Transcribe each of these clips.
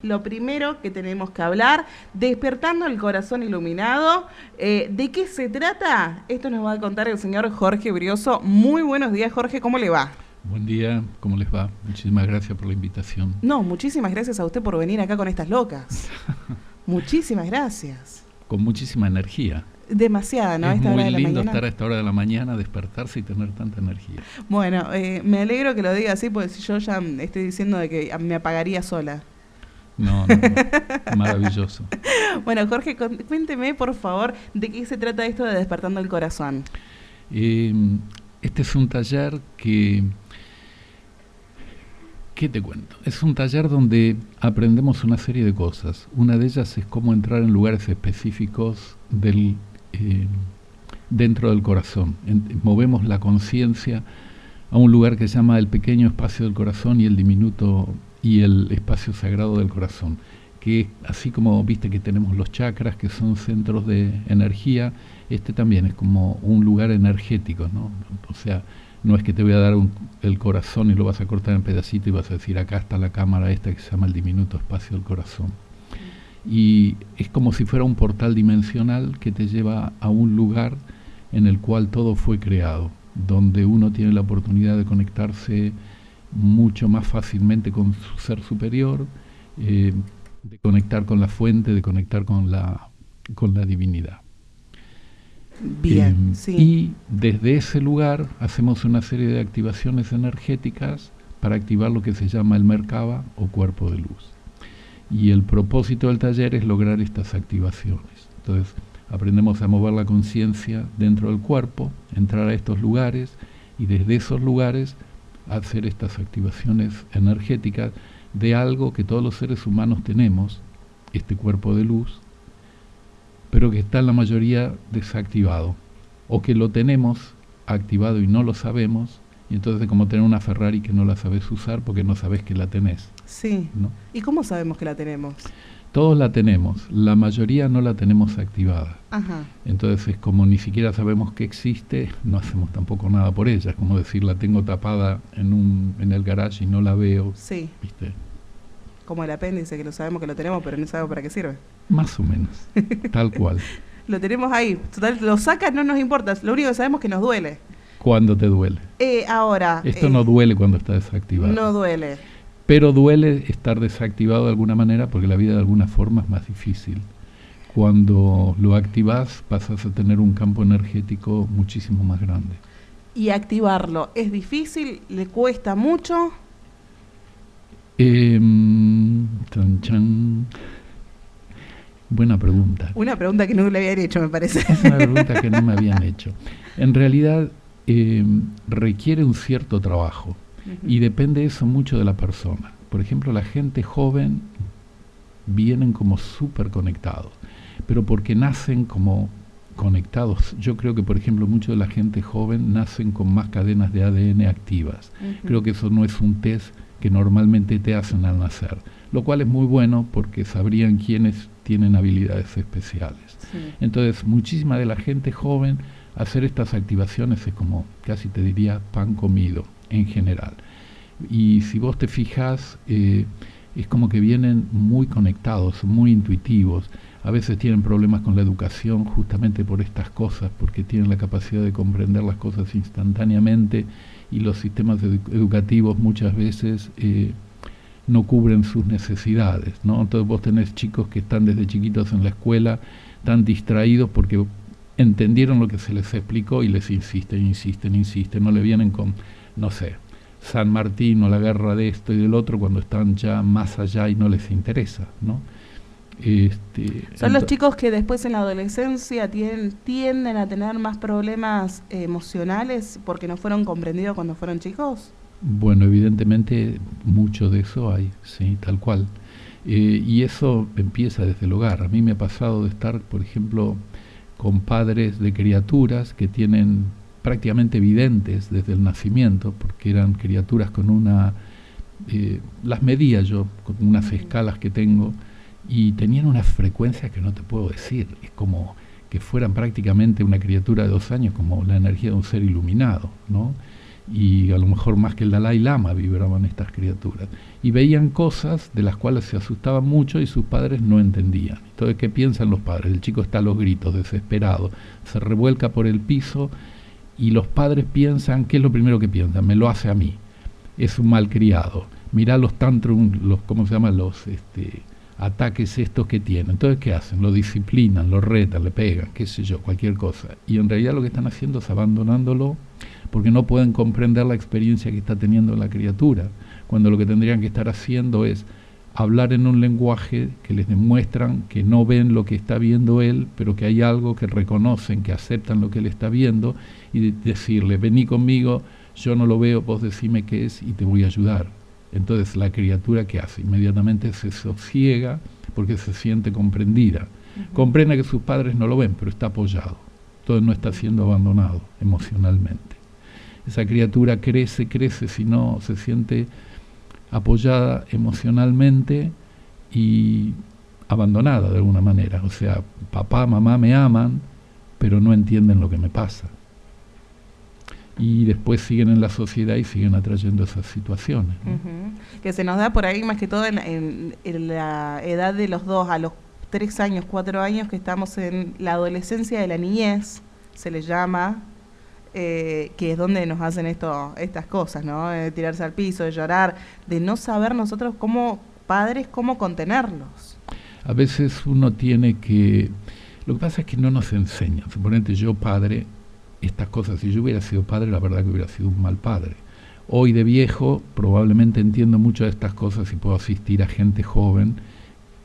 lo primero que tenemos que hablar, despertando el corazón iluminado. ¿De qué se trata? Esto nos va a contar el señor Jorge Brioso. Muy buenos días, Jorge, ¿cómo le va? Buen día, ¿cómo les va? Muchísimas gracias por la invitación. No, muchísimas gracias a usted por venir acá con estas locas. Muchísimas gracias. Con muchísima energía. Demasiada, ¿no? Es Esta hora de muy la lindo mañana. estar a esta hora de la mañana, despertarse y tener tanta energía. Bueno, me alegro que lo diga así, porque si yo ya estoy diciendo de que me apagaría sola. No, maravilloso. Bueno, Jorge, cuénteme, por favor, de qué se trata esto de Despertando el Corazón. Este es un taller ¿qué te cuento? Es un taller donde aprendemos una serie de cosas. Una de ellas es cómo entrar en lugares específicos dentro del corazón. Movemos la conciencia a un lugar que se llama el pequeño espacio del corazón y el diminuto y el espacio sagrado del corazón, que así como viste que tenemos los chakras, que son centros de energía, este también es como un lugar energético, ¿no? O sea, no es que te voy a dar el corazón y lo vas a cortar en pedacitos y vas a decir, acá está la cámara esta que se llama el diminuto espacio del corazón. Y es como si fuera un portal dimensional que te lleva a un lugar en el cual todo fue creado, donde uno tiene la oportunidad de conectarse mucho más fácilmente con su ser superior, de conectar con la fuente, de conectar con la divinidad. Bien, sí. Y desde ese lugar hacemos una serie de activaciones energéticas para activar lo que se llama el Merkaba o cuerpo de luz. Y el propósito del taller es lograr estas activaciones. Entonces, aprendemos a mover la conciencia dentro del cuerpo, entrar a estos lugares y desde esos lugares hacer estas activaciones energéticas de algo que todos los seres humanos tenemos, este cuerpo de luz, pero que está en la mayoría desactivado, o que lo tenemos activado y no lo sabemos, y entonces es como tener una Ferrari que no la sabes usar porque no sabes que la tenés. Sí. ¿No? ¿Y cómo sabemos que la tenemos? Todos la tenemos, la mayoría no la tenemos activada. Ajá. Entonces es como ni siquiera sabemos que existe, no hacemos tampoco nada por ella. Es como decir, la tengo tapada en el garage y no la veo. Sí. ¿Viste? Como el apéndice, que lo sabemos que lo tenemos, pero no sabemos para qué sirve. Más o menos, tal cual. Lo tenemos ahí. Total, lo sacas, no nos importa. Lo único que sabemos es que nos duele. ¿Cuándo te duele? Ahora. Esto no duele cuando está desactivado. No duele. Pero duele estar desactivado de alguna manera porque la vida de alguna forma es más difícil. Cuando lo activas pasas a tener un campo energético muchísimo más grande. ¿Y activarlo es difícil? ¿Le cuesta mucho? Chan, chan. Buena pregunta. Una pregunta que no le habían hecho, me parece. Es una pregunta que no me habían hecho. En realidad requiere un cierto trabajo. Y depende eso mucho de la persona. Por ejemplo, la gente joven vienen como súper conectados, pero porque nacen como conectados. Yo creo que, por ejemplo, mucho de la gente joven nacen con más cadenas de ADN activas. Creo que eso no es un test que normalmente te hacen al nacer, lo cual es muy bueno porque sabrían quiénes tienen habilidades especiales. Sí. Entonces, muchísima de la gente joven, hacer estas activaciones es como, casi te diría, pan comido en general. Y si vos te fijas, es como que vienen muy conectados, muy intuitivos. A veces tienen problemas con la educación justamente por estas cosas, porque tienen la capacidad de comprender las cosas instantáneamente y los sistemas educativos muchas veces no cubren sus necesidades, ¿no? Entonces vos tenés chicos que están desde chiquitos en la escuela, tan distraídos porque entendieron lo que se les explicó y les insisten, no le vienen con, no sé, San Martín o la guerra de esto y del otro cuando están ya más allá y no les interesa, ¿no? Son los chicos que después en la adolescencia tienden a tener más problemas emocionales porque no fueron comprendidos cuando fueron chicos. Bueno, evidentemente mucho de eso hay, sí, tal cual. Y eso empieza desde el hogar. A mí me ha pasado de estar, por ejemplo, con padres de criaturas que tienen prácticamente videntes desde el nacimiento, porque eran criaturas con una... las medía yo con unas escalas que tengo, y tenían unas frecuencias que no te puedo decir. Es como que fueran prácticamente una criatura de 2 años, como la energía de un ser iluminado, ¿no? y a lo mejor más que el Dalai Lama vibraban estas criaturas, y veían cosas de las cuales se asustaban mucho y sus padres no entendían. Entonces, ¿qué piensan los padres? El chico está a los gritos, desesperado, se revuelca por el piso, y los padres piensan, ¿qué es lo primero que piensan? Me lo hace a mí, es un malcriado, mirá los tantrums, ¿cómo se llaman? Los ataques estos que tienen. Entonces, ¿qué hacen? Lo disciplinan, lo retan, le pegan, qué sé yo, cualquier cosa. Y en realidad lo que están haciendo es abandonándolo, porque no pueden comprender la experiencia que está teniendo la criatura, cuando lo que tendrían que estar haciendo es hablar en un lenguaje que les demuestran que no ven lo que está viendo él, pero que hay algo que reconocen, que aceptan lo que él está viendo, y decirle, vení conmigo, yo no lo veo, vos decime qué es y te voy a ayudar. Entonces la criatura, ¿qué hace? Inmediatamente se sosiega porque se siente comprendida. Comprende que sus padres no lo ven, pero está apoyado. Entonces no está siendo abandonado emocionalmente. Esa criatura crece, si no se siente apoyada emocionalmente y abandonada de alguna manera. O sea, papá, mamá me aman, pero no entienden lo que me pasa. Y después siguen en la sociedad y siguen atrayendo esas situaciones, ¿no? Que se nos da por ahí más que todo en la edad de los 2 a los 3 años, 4 años, que estamos en la adolescencia de la niñez, se le llama, que es donde nos hacen estas cosas, ¿no? De tirarse al piso, de llorar, de no saber nosotros como padres cómo contenerlos. A veces uno tiene que... Lo que pasa es que no nos enseñan. Suponete, yo padre, estas cosas, si yo hubiera sido padre, la verdad que hubiera sido un mal padre. Hoy de viejo probablemente entiendo muchas de estas cosas y puedo asistir a gente joven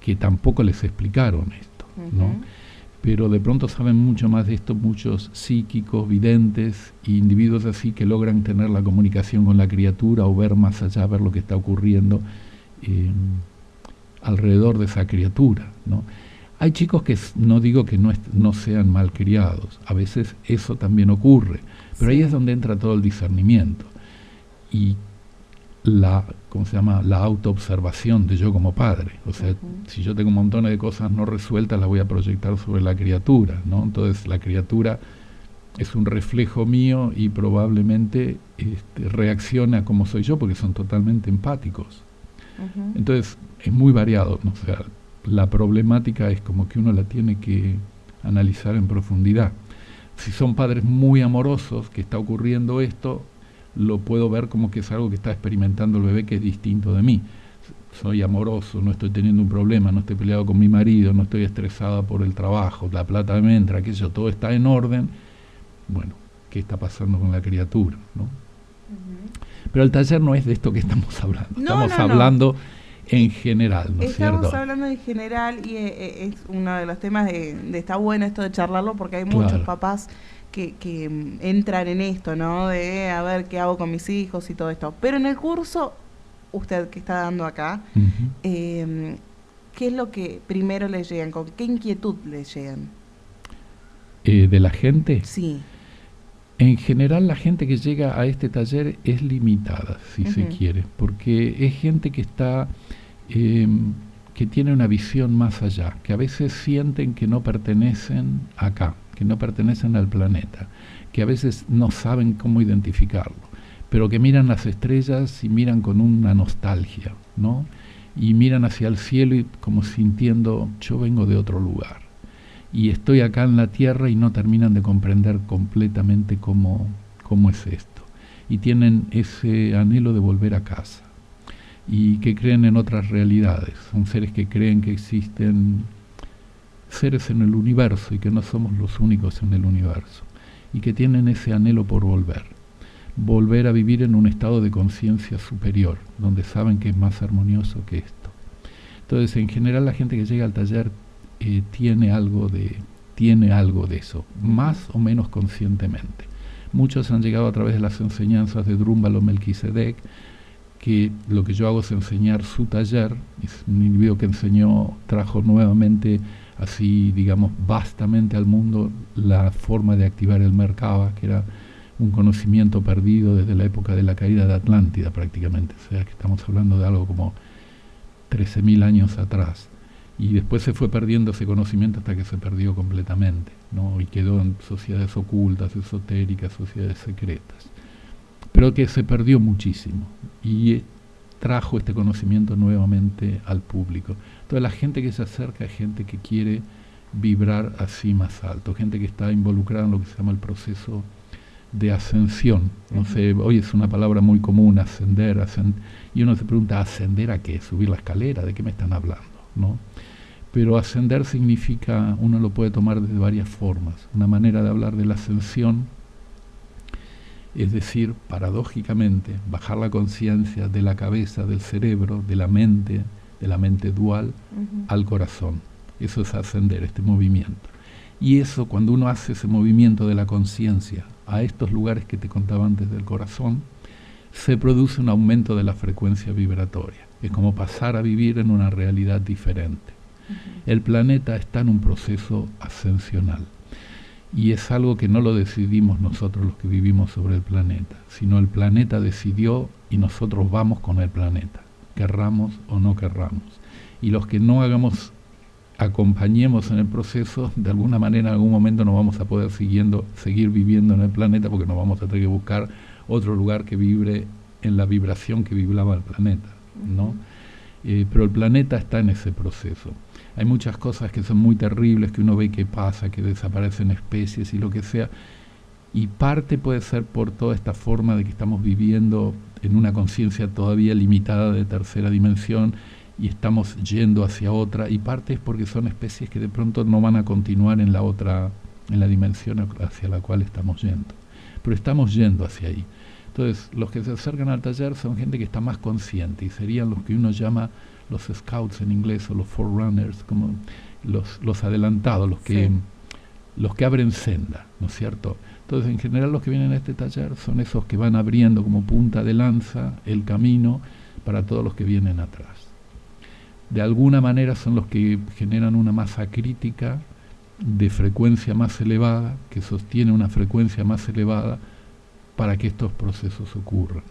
que tampoco les explicaron esto, ¿no? Pero de pronto saben mucho más de esto muchos psíquicos, videntes, e individuos así que logran tener la comunicación con la criatura o ver más allá, ver lo que está ocurriendo alrededor de esa criatura, ¿no? Hay chicos que no digo que no sean malcriados, a veces eso también ocurre, pero ahí es donde entra todo el discernimiento y la autoobservación de yo como padre. O sea, si yo tengo montones de cosas no resueltas, las voy a proyectar sobre la criatura, ¿no? Entonces la criatura es un reflejo mío y probablemente reacciona como soy yo, porque son totalmente empáticos. Entonces es muy variado, ¿no? O sea, la problemática es como que uno la tiene que analizar en profundidad. Si son padres muy amorosos, que está ocurriendo esto, lo puedo ver como que es algo que está experimentando el bebé que es distinto de mí. Soy amoroso, no estoy teniendo un problema, no estoy peleado con mi marido, no estoy estresada por el trabajo, la plata me entra, aquello, todo está en orden. Bueno, ¿qué está pasando con la criatura, ¿no? Pero el taller no es de esto que estamos hablando. Estamos hablando en general, ¿no es cierto? Estamos hablando en general y es uno de los temas de está bueno esto de charlarlo, porque hay muchos papás que entran en esto, ¿no? De a ver qué hago con mis hijos y todo esto. Pero en el curso, usted que está dando acá, ¿qué es lo que primero les llegan? ¿Con qué inquietud les llegan? ¿De la gente? Sí. En general la gente que llega a este taller es limitada, si se quiere, porque es gente que está, que tiene una visión más allá, que a veces sienten que no pertenecen acá, que no pertenecen al planeta, que a veces no saben cómo identificarlo, pero que miran las estrellas y miran con una nostalgia, ¿no? Y miran hacia el cielo y como sintiendo, yo vengo de otro lugar. Y estoy acá en la tierra y no terminan de comprender completamente cómo es esto. Y tienen ese anhelo de volver a casa. Y que creen en otras realidades. Son seres que creen que existen seres en el universo y que no somos los únicos en el universo. Y que tienen ese anhelo por volver. Volver a vivir en un estado de conciencia superior, donde saben que es más armonioso que esto. Entonces, en general, la gente que llega al taller tiene algo de eso, más o menos conscientemente. Muchos han llegado a través de las enseñanzas de Drúmbalo Melquisedec, que lo que yo hago es enseñar su taller. Es un individuo que trajo nuevamente, así digamos, vastamente al mundo la forma de activar el Merkaba, que era un conocimiento perdido desde la época de la caída de Atlántida prácticamente. O sea que estamos hablando de algo como 13.000 años atrás. Y después se fue perdiendo ese conocimiento hasta que se perdió completamente, ¿no? Y quedó en sociedades ocultas, esotéricas, sociedades secretas. pero que se perdió muchísimo y trajo este conocimiento nuevamente al público. Entonces la gente que se acerca es gente que quiere vibrar así más alto, gente que está involucrada en lo que se llama el proceso de ascensión. No sé, hoy es una palabra muy común, ascender, y uno se pregunta, ¿ascender a qué? ¿Subir la escalera? ¿De qué me están hablando? ¿No? Pero ascender significa, uno lo puede tomar de varias formas. Una manera de hablar de la ascensión es decir, paradójicamente, bajar la conciencia de la cabeza, del cerebro, de la mente dual, al corazón. Eso es ascender, este movimiento. Y eso, cuando uno hace ese movimiento de la conciencia a estos lugares que te contaba antes del corazón, se produce un aumento de la frecuencia vibratoria. Es como pasar a vivir en una realidad diferente. El planeta está en un proceso ascensional. Y es algo que no lo decidimos nosotros los que vivimos sobre el planeta, sino el planeta decidió y nosotros vamos con el planeta, querramos o no querramos. Y los que no acompañemos en el proceso, de alguna manera en algún momento no vamos a poder seguir viviendo en el planeta, porque nos vamos a tener que buscar otro lugar que vibre en la vibración que vibraba el planeta, ¿no? Pero el planeta está en ese proceso. Hay muchas cosas que son muy terribles, que uno ve que pasa, que desaparecen especies y lo que sea, y parte puede ser por toda esta forma de que estamos viviendo en una conciencia todavía limitada de tercera dimensión y estamos yendo hacia otra, y parte es porque son especies que de pronto no van a continuar en la otra, en la dimensión hacia la cual estamos yendo, pero estamos yendo hacia ahí. Entonces, los que se acercan al taller son gente que está más consciente y serían los que uno llama los scouts en inglés, o los forerunners, como los adelantados, los que abren senda, ¿no es cierto? Entonces, en general, los que vienen a este taller son esos que van abriendo como punta de lanza el camino para todos los que vienen atrás. De alguna manera son los que generan una masa crítica de frecuencia más elevada, que sostiene una frecuencia más elevada para que estos procesos ocurran.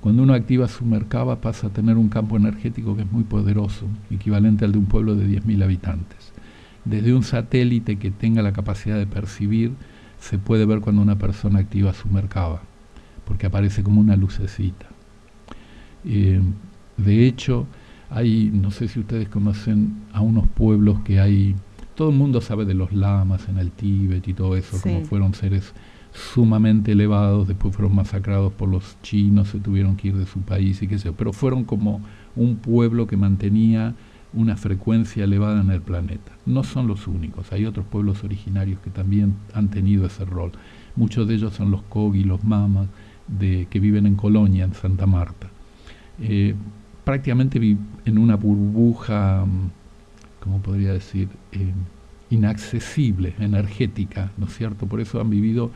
Cuando uno activa su Merkaba pasa a tener un campo energético que es muy poderoso, equivalente al de un pueblo de 10.000 habitantes. Desde un satélite que tenga la capacidad de percibir, se puede ver cuando una persona activa su Merkaba, porque aparece como una lucecita. De hecho, no sé si ustedes conocen a unos pueblos que hay, todo el mundo sabe de los lamas en el Tíbet y todo eso, como fueron seres sumamente elevados, después fueron masacrados por los chinos, se tuvieron que ir de su país y qué sé yo, pero fueron como un pueblo que mantenía una frecuencia elevada en el planeta. No son los únicos, hay otros pueblos originarios que también han tenido ese rol. Muchos de ellos son los Kogi, los Mamas, que viven en Colonia, en Santa Marta. Prácticamente en una burbuja, ¿cómo podría decir?, inaccesible, energética, ¿no es cierto? Por eso han vivido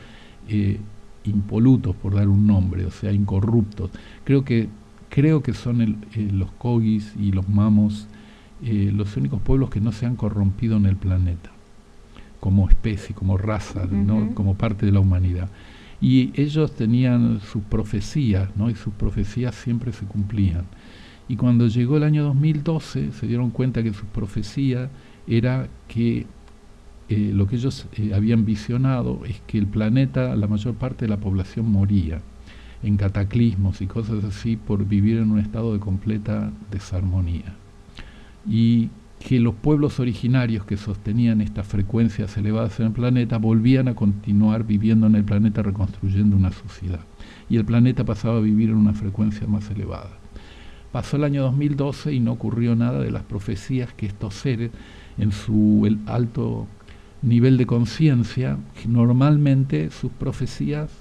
impolutos, por dar un nombre, o sea, incorruptos. Creo que son los Kogis y los Mamos los únicos pueblos que no se han corrompido en el planeta, como especie, como raza, ¿no? Como parte de la humanidad. Y ellos tenían sus profecías, ¿no? Y sus profecías siempre se cumplían. Y cuando llegó el año 2012, se dieron cuenta que su profecía era que lo que ellos habían visionado es que el planeta, la mayor parte de la población moría en cataclismos y cosas así por vivir en un estado de completa desarmonía. Y que los pueblos originarios que sostenían estas frecuencias elevadas en el planeta volvían a continuar viviendo en el planeta, reconstruyendo una sociedad. Y el planeta pasaba a vivir en una frecuencia más elevada. Pasó el año 2012 y no ocurrió nada de las profecías que estos seres, en su alto nivel de conciencia, normalmente sus profecías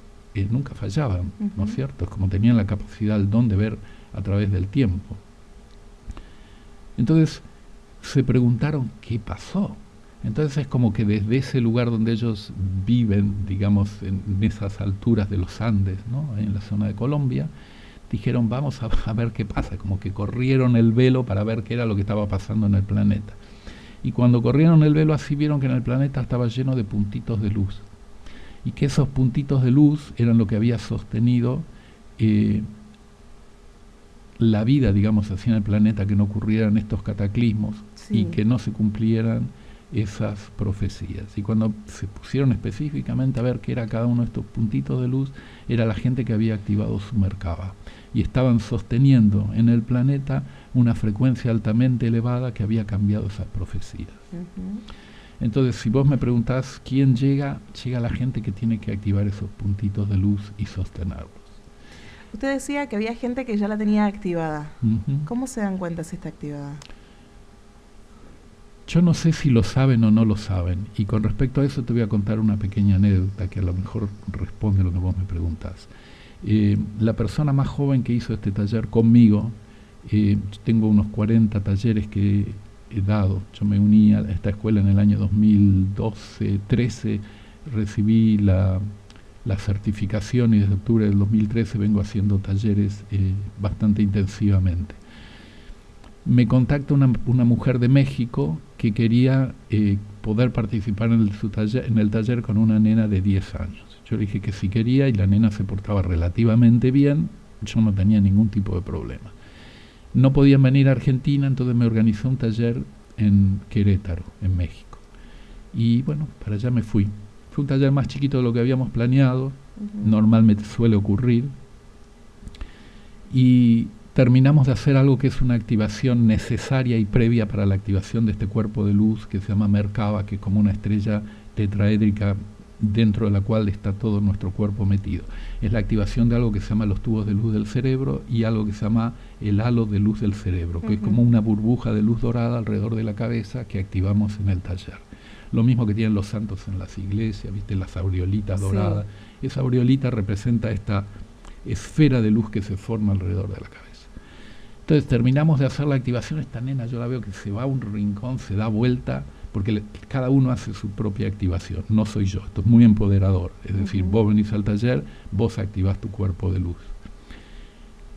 nunca fallaban, ¿no es cierto? Como tenían la capacidad, el don de ver a través del tiempo. Entonces se preguntaron qué pasó. Entonces es como que desde ese lugar donde ellos viven, digamos, en esas alturas de los Andes, ¿no? En la zona de Colombia, dijeron vamos a ver qué pasa, como que corrieron el velo para ver qué era lo que estaba pasando en el planeta. Y cuando corrieron el velo así vieron que en el planeta estaba lleno de puntitos de luz. Y que esos puntitos de luz eran lo que había sostenido la vida, digamos así, en el planeta, que no ocurrieran estos cataclismos y que no se cumplieran esas profecías. Y cuando se pusieron específicamente a ver qué era cada uno de estos puntitos de luz, era la gente que había activado su Merkaba. Y estaban sosteniendo en el planeta una frecuencia altamente elevada que había cambiado esas profecías. Entonces, si vos me preguntás quién llega, llega la gente que tiene que activar esos puntitos de luz y sostenerlos. Usted decía que había gente que ya la tenía activada. ¿Cómo se dan cuenta si está activada? Yo no sé si lo saben o no lo saben, y con respecto a eso te voy a contar una pequeña anécdota que a lo mejor responde a lo que vos me preguntás. La persona más joven que hizo este taller conmigo, tengo unos 40 talleres que he dado. Yo me uní a esta escuela en el año 2012-13, recibí la certificación y desde octubre del 2013 vengo haciendo talleres bastante intensivamente. Me contacta una mujer de México que quería poder participar en el taller con una nena de 10 años. Yo le dije que sí quería y la nena se portaba relativamente bien, yo no tenía ningún tipo de problema. No podían venir a Argentina, entonces me organizó un taller en Querétaro, en México. Y bueno, para allá me fui. Fue un taller más chiquito de lo que habíamos planeado, normalmente suele ocurrir. Y terminamos de hacer algo que es una activación necesaria y previa para la activación de este cuerpo de luz que se llama Merkaba, que es como una estrella tetraédrica dentro de la cual está todo nuestro cuerpo metido. Es la activación de algo que se llama los tubos de luz del cerebro y algo que se llama el halo de luz del cerebro, que es como una burbuja de luz dorada alrededor de la cabeza que activamos en el taller. Lo mismo que tienen los santos en las iglesias, ¿viste? Las aureolitas doradas. Esa aureolita representa esta esfera de luz que se forma alrededor de la cabeza. Entonces terminamos de hacer la activación. Esta nena yo la veo que se va a un rincón, se da vuelta, porque cada uno hace su propia activación, no soy yo. Esto es muy empoderador, es decir, vos venís al taller, vos activás tu cuerpo de luz.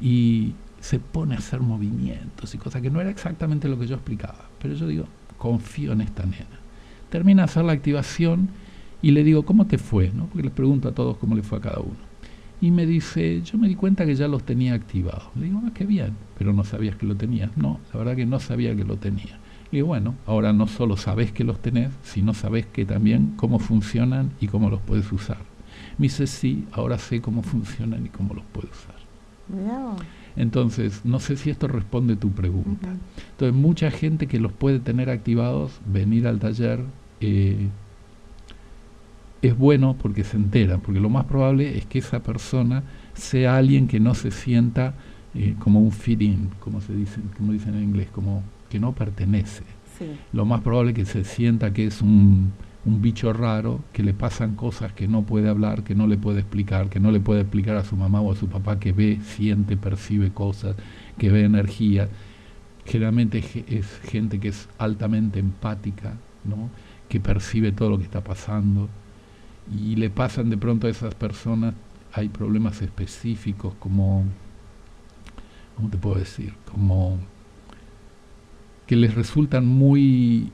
Y se pone a hacer movimientos y cosas que no era exactamente lo que yo explicaba, pero yo digo, confío en esta nena. Termina de hacer la activación y le digo, ¿cómo te fue? ¿No? Porque les pregunto a todos cómo le fue a cada uno. Y me dice, yo me di cuenta que ya los tenía activados. Le digo, qué bien, pero no sabías que lo tenías. No, la verdad que no sabía que lo tenía. Le digo, bueno, ahora no solo sabés que los tenés, sino sabés que también cómo funcionan y cómo los puedes usar. Me dice, sí, ahora sé cómo funcionan y cómo los puedo usar. Entonces, no sé si esto responde a tu pregunta. Entonces, mucha gente que los puede tener activados, venir al taller, es bueno porque se entera, porque lo más probable es que esa persona sea alguien que no se sienta como un fit-in, como dicen en inglés, como que no pertenece. Lo más probable es que se sienta que es un bicho raro, que le pasan cosas que no puede hablar, que no le puede explicar, que no le puede explicar a su mamá o a su papá, que ve, siente, percibe cosas, que ve energía. Generalmente es gente que es altamente empática, ¿no? Que percibe todo lo que está pasando. Y le pasan de pronto a esas personas, hay problemas específicos como, ¿cómo te puedo decir? Como que les resultan muy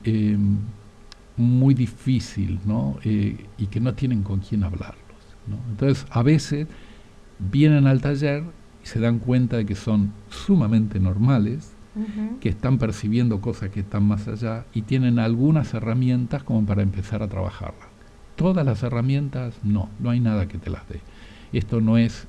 difícil, ¿no? Y que no tienen con quién hablarlos, ¿no? Entonces, a veces vienen al taller y se dan cuenta de que son sumamente normales, que están percibiendo cosas que están más allá y tienen algunas herramientas como para empezar a trabajarlas. Todas las herramientas, no hay nada que te las dé. Esto no es,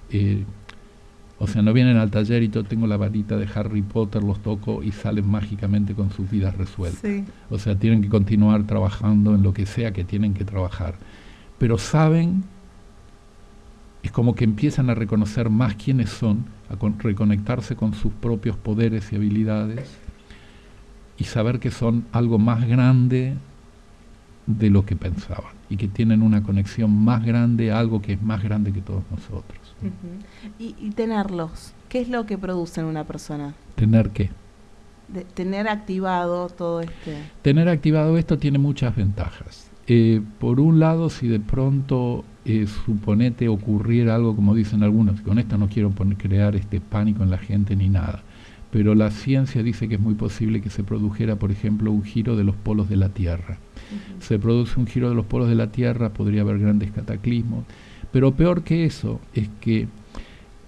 no vienen al taller y yo tengo la varita de Harry Potter, los toco y salen mágicamente con sus vidas resueltas. O sea, tienen que continuar trabajando en lo que sea que tienen que trabajar. Pero saben, es como que empiezan a reconocer más quiénes son, a reconectarse con sus propios poderes y habilidades y saber que son algo más grande de lo que pensaban y que tienen una conexión más grande a algo que es más grande que todos nosotros. Y tenerlos, ¿qué es lo que produce en una persona? ¿Tener qué? Tener activado todo Tener activado esto tiene muchas ventajas. Por un lado, si de pronto suponete ocurriera algo, como dicen algunos, con esto no quiero crear pánico en la gente ni nada, pero la ciencia dice que es muy posible que se produjera, por ejemplo, un giro de los polos de la Tierra. Se produce un giro de los polos de la Tierra, podría haber grandes cataclismos, pero peor que eso es que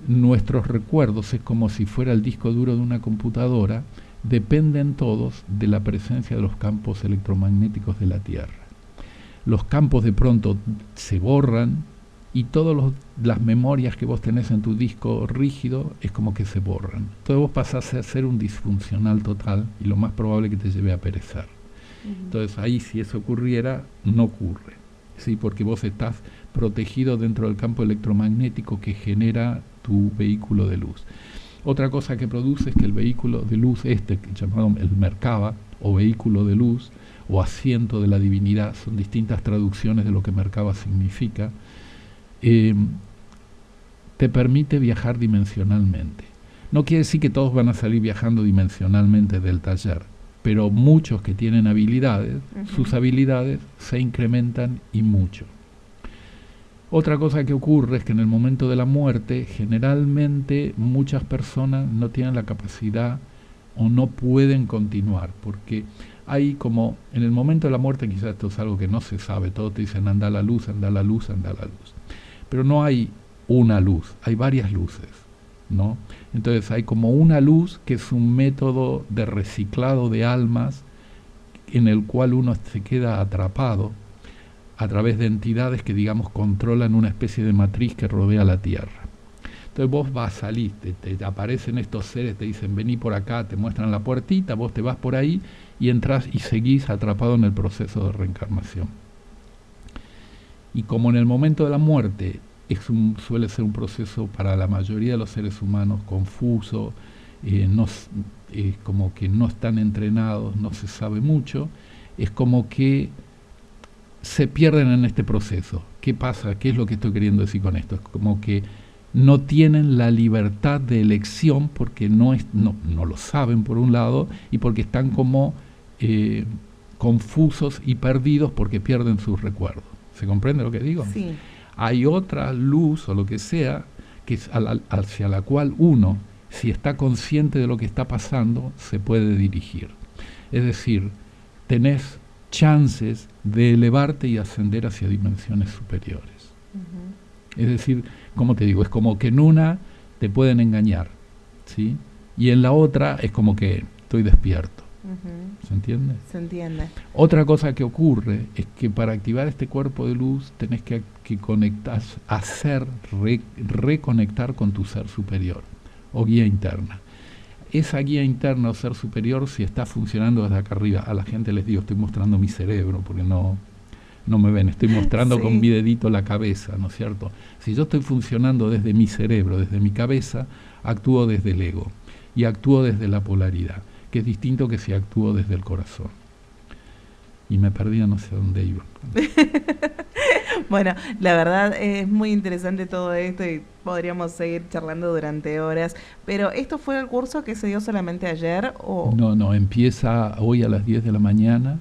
nuestros recuerdos es como si fuera el disco duro de una computadora, dependen todos de la presencia de los campos electromagnéticos de la Tierra. Los campos de pronto se borran y todas las memorias que vos tenés en tu disco rígido es como que se borran. Entonces vos pasás a ser un disfuncional total y lo más probable que te lleve a perecer. Entonces ahí, si eso ocurriera, no ocurre, ¿sí? Porque vos estás protegido dentro del campo electromagnético que genera tu vehículo de luz. Otra cosa que produce es que el vehículo de luz, llamado el Merkaba, o vehículo de luz, o asiento de la divinidad, son distintas traducciones de lo que Merkaba significa, te permite viajar dimensionalmente. No quiere decir que todos van a salir viajando dimensionalmente del taller, pero muchos que tienen habilidades, sus habilidades se incrementan y mucho. Otra cosa que ocurre es que en el momento de la muerte, generalmente muchas personas no tienen la capacidad o no pueden continuar, porque hay como, en el momento de la muerte, quizás esto es algo que no se sabe, todos te dicen anda a la luz, anda a la luz, anda a la luz. Pero no hay una luz, hay varias luces, ¿no? Entonces hay como una luz que es un método de reciclado de almas en el cual uno se queda atrapado a través de entidades que, digamos, controlan una especie de matriz que rodea la Tierra. Entonces vos vas, salís, te aparecen estos seres, te dicen vení por acá, te muestran la puertita, vos te vas por ahí y entras y seguís atrapado en el proceso de reencarnación. Y como en el momento de la muerte suele ser un proceso para la mayoría de los seres humanos confuso, como que no están entrenados, no se sabe mucho, es como que se pierden en este proceso. ¿Qué pasa? ¿Qué es lo que estoy queriendo decir con esto? Es como que no tienen la libertad de elección porque no lo saben por un lado y porque están como confusos y perdidos porque pierden sus recuerdos. ¿Se comprende lo que digo? Sí. Hay otra luz o lo que sea que es hacia la cual uno, si está consciente de lo que está pasando, se puede dirigir. Es decir, tenés chances de elevarte y ascender hacia dimensiones superiores. Es decir, como te digo, es como que en una te pueden engañar, ¿sí? Y en la otra es como que estoy despierto. ¿Se entiende? Se entiende. Otra cosa que ocurre es que para activar este cuerpo de luz tenés que conectar, reconectar con tu ser superior o guía interna. Esa guía interna o ser superior, si está funcionando desde acá arriba, a la gente les digo, estoy mostrando mi cerebro porque no me ven, estoy mostrando con mi dedito la cabeza, ¿no es cierto? Si yo estoy funcionando desde mi cerebro, desde mi cabeza, actúo desde el ego y actúo desde la polaridad, que es distinto que si actúo desde el corazón. Y me perdí, no sé a dónde iba. Bueno, la verdad es muy interesante todo esto y podríamos seguir charlando durante horas, pero ¿esto fue el curso que se dio solamente ayer? ¿O? No, empieza hoy a las 10 de la mañana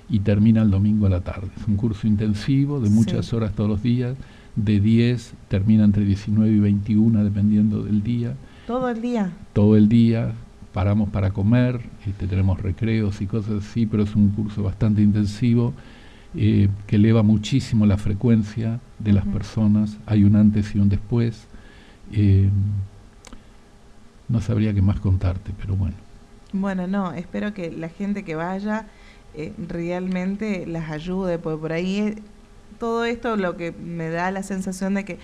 y termina el domingo a la tarde. Es un curso intensivo de muchas horas todos los días, de 10, termina entre 19 y 21 dependiendo del día. ¿Todo el día? Todo el día, paramos para comer, tenemos recreos y cosas así, pero es un curso bastante intensivo que eleva muchísimo la frecuencia de las personas. Hay un antes y un después. No sabría qué más contarte, pero bueno. Bueno, no, espero que la gente que vaya realmente las ayude, porque por ahí todo esto lo que me da la sensación de que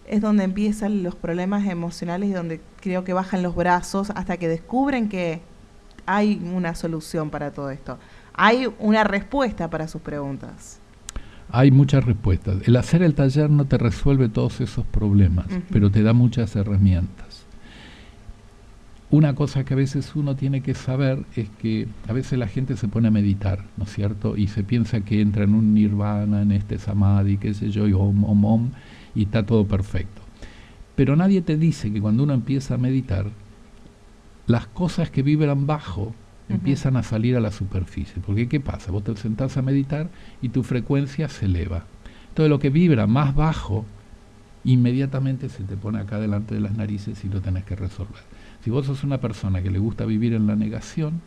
es donde empiezan los problemas emocionales y donde creo que bajan los brazos hasta que descubren que hay una solución para todo esto. Hay una respuesta para sus preguntas. Hay muchas respuestas. El hacer el taller no te resuelve todos esos problemas, pero te da muchas herramientas. Una cosa que a veces uno tiene que saber es que a veces la gente se pone a meditar, ¿no es cierto? Y se piensa que entra en un nirvana, en este samadhi, qué sé yo, y om, y está todo perfecto. Pero nadie te dice que cuando uno empieza a meditar, las cosas que vibran bajo empiezan a salir a la superficie. Porque ¿qué pasa? Vos te sentás a meditar y tu frecuencia se eleva. Entonces lo que vibra más bajo, inmediatamente se te pone acá delante de las narices y lo tenés que resolver. Si vos sos una persona que le gusta vivir en la negación,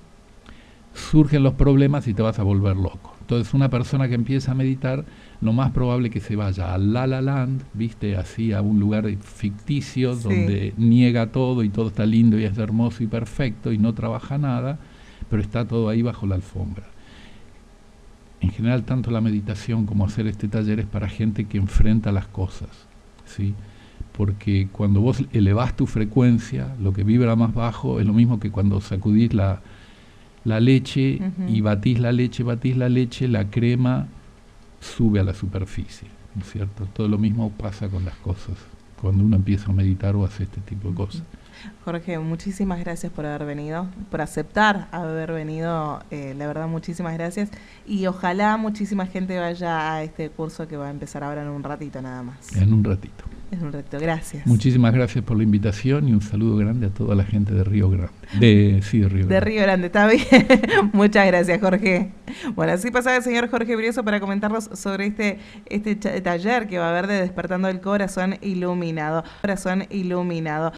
surgen los problemas y te vas a volver loco. Entonces una persona que empieza a meditar, lo más probable es que se vaya a La La Land, viste, así a un lugar ficticio, sí, donde niega todo y todo está lindo y es hermoso y perfecto y no trabaja nada, pero está todo ahí bajo la alfombra. En general, tanto la meditación como hacer este taller es para gente que enfrenta las cosas, ¿sí? Porque cuando vos elevás tu frecuencia, lo que vibra más bajo es lo mismo que cuando sacudís la leche y batís la leche, la crema sube a la superficie, ¿no es cierto? Todo lo mismo pasa con las cosas, cuando uno empieza a meditar o hace este tipo de cosas. Jorge, muchísimas gracias por haber venido, por aceptar haber venido, la verdad muchísimas gracias, y ojalá muchísima gente vaya a este curso que va a empezar ahora en un ratito nada más. En un ratito. En un ratito, gracias. Muchísimas gracias por la invitación y un saludo grande a toda la gente de Río Grande. De Río Grande. De Río Grande, está bien. Muchas gracias, Jorge. Bueno, así pasaba el señor Jorge Brioso para comentarnos sobre este taller que va a haber de Despertando el Corazón Iluminado. Corazón Iluminado.